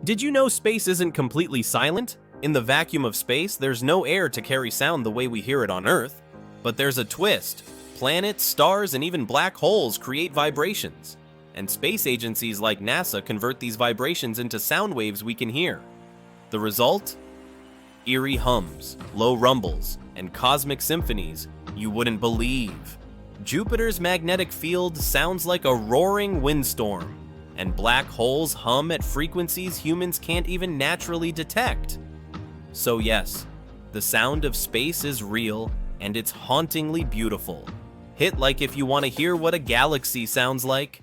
Did you know space isn't completely silent? In the vacuum of space, there's no air to carry sound the way we hear it on Earth. But there's a twist. Planets, stars, and even black holes create vibrations. And space agencies like NASA convert these vibrations into sound waves we can hear. The result? Eerie hums, low rumbles, and cosmic symphonies you wouldn't believe. Jupiter's magnetic field sounds like a roaring windstorm, and black holes hum at frequencies humans can't even naturally detect. So yes, the sound of space is real, and it's hauntingly beautiful. Hit like if you want to hear what a galaxy sounds like.